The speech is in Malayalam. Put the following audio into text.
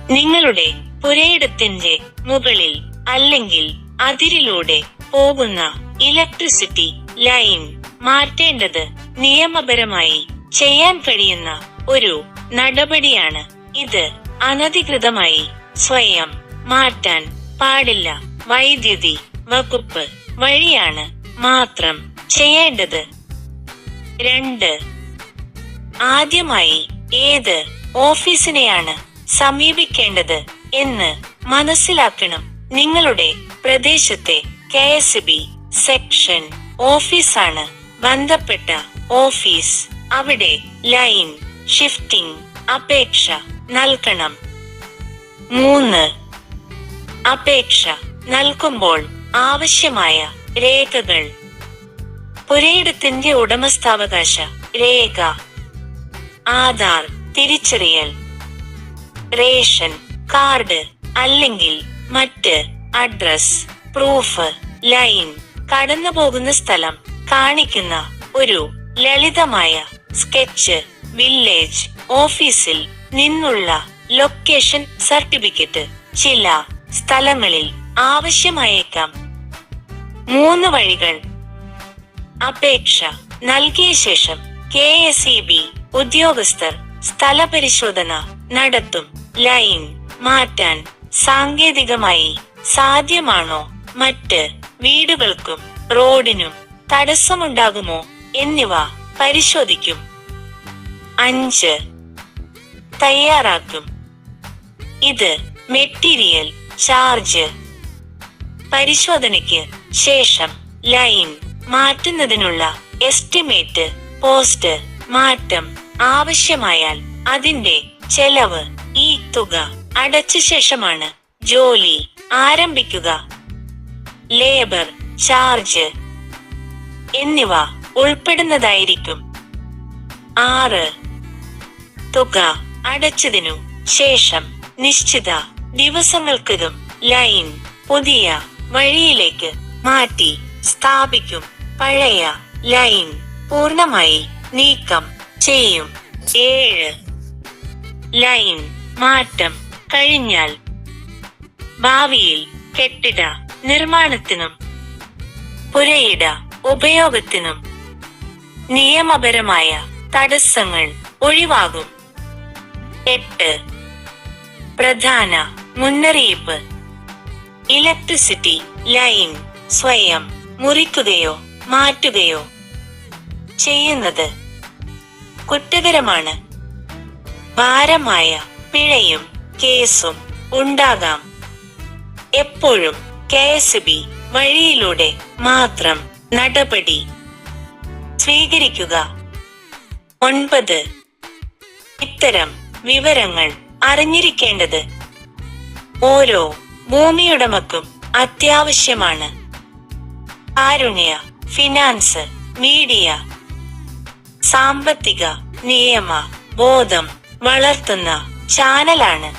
നിങ്ങളുടെ പുരയിടത്തിന്റെ മുകളിൽ അല്ലെങ്കിൽ അതിരിലൂടെ പോകുന്ന ഇലക്ട്രിസിറ്റി ലൈൻ മാറ്റേണ്ടത് നിയമപരമായി ചെയ്യാൻ കഴിയുന്ന ഒരു നടപടിയാണ്. ഇത് അനധികൃതമായി സ്വയം മാറ്റാൻ പാടില്ല. വൈദ്യുതി വകുപ്പ് വഴിയാണ് മാത്രം ചെയ്യേണ്ടത്. 2. ആദ്യമായി ഏത് ഓഫീസിനെയാണ് സമീപിക്കേണ്ടത് എന്ന് മനസ്സിലാക്കണം. നിങ്ങളുടെ പ്രദേശത്തെ KSB സെക്ഷൻ ഓഫീസാണ് ബന്ധപ്പെട്ട ഓഫീസ്. അവിടെ ലൈൻ ഷിഫ്റ്റിംഗ് അപേക്ഷ നൽകണം. 3. അപേക്ഷ നൽകുമ്പോൾ ആവശ്യമായ രേഖകൾ: പുരയിടത്തിന്റെ ഉടമസ്ഥാവകാശ രേഖ, ആധാർ തിരിച്ചറിയൽ, റേഷൻ കാർഡ് അല്ലെങ്കിൽ മറ്റ് അഡ്രസ് പ്രൂഫ്, ലൈൻ കടന്നുപോകുന്ന സ്ഥലം കാണിക്കുന്ന ഒരു ലളിതമായ സ്കെച്ച്, വില്ലേജ് ഓഫീസിൽ നിന്നുള്ള ലൊക്കേഷൻ സർട്ടിഫിക്കറ്റ് ചില സ്ഥലങ്ങളിൽ ആവശ്യമായേക്കാം. 3 വഴികൾ: അപേക്ഷ നൽകിയ ശേഷം KSEB ഉദ്യോഗസ്ഥർ സ്ഥലപരിശോധന നടത്തും. ലൈൻ മാറ്റാൻ സാങ്കേതികമായി സാധ്യമാണോ, മറ്റ് വീടുകൾക്കും റോഡിനും തടസ്സമുണ്ടാകുമോ എന്നിവ പരിശോധിക്കും. 5. തയ്യാറാക്കും. ഇത് മെറ്റീരിയൽ ചാർജ്. പരിശോധനയ്ക്ക് ശേഷം ലൈൻ മാറ്റുന്നതിനുള്ള എസ്റ്റിമേറ്റ്, പോസ്റ്റ് മാറ്റം ആവശ്യമായാൽ അതിന്റെ ചെലവ്. ഈ തുക അടച്ച ശേഷമാണ് ജോലി ആരംഭിക്കുക. ലേബർ ചാർജ് എന്നിവ ഉൾപ്പെടുന്നതായിരിക്കും. 6. തുക അടച്ചതിനു ശേഷം നിശ്ചിത ദിവസങ്ങൾക്കകം ലൈൻ പുതിയ വഴിയിലേക്ക് മാറ്റി സ്ഥാപിക്കും. പഴയ ലൈൻ പൂർണ്ണമായി നീക്കം ചെയ്യും. 7. ലൈൻ മാറ്റം കഴിഞ്ഞാൽ ഭാവിയിൽ കെട്ടിട നിർമ്മാണത്തിനും പുരയിട ഉപയോഗത്തിനും നിയമപരമായ തടസ്സങ്ങൾ ഒഴിവാകും. 8. പ്രധാന മുന്നറിയിപ്പ്: ഇലക്ട്രിസിറ്റി ലൈൻ സ്വയം മുറിക്കുകയോ മാറ്റുകയോ ചെയ്യുന്നത് കുറ്റകരമാണ്. ഭാരമായ പിഴയും കേസും ഉണ്ടാകാം. എപ്പോഴും KSB വഴിയിലൂടെ മാത്രം നടപടി സ്വീകരിക്കുക. 9. ഇത്തരം വിവരങ്ങൾ അറിഞ്ഞിരിക്കേണ്ടത് ഓരോ ഭൂമിയുടമക്കും അത്യാവശ്യമാണ്. കാരുണ്യ ഫിനാൻസ് മീഡിയ സാമ്പത്തിക നിയമ ബോധം വളർത്തുന്ന ചാനലാണ്.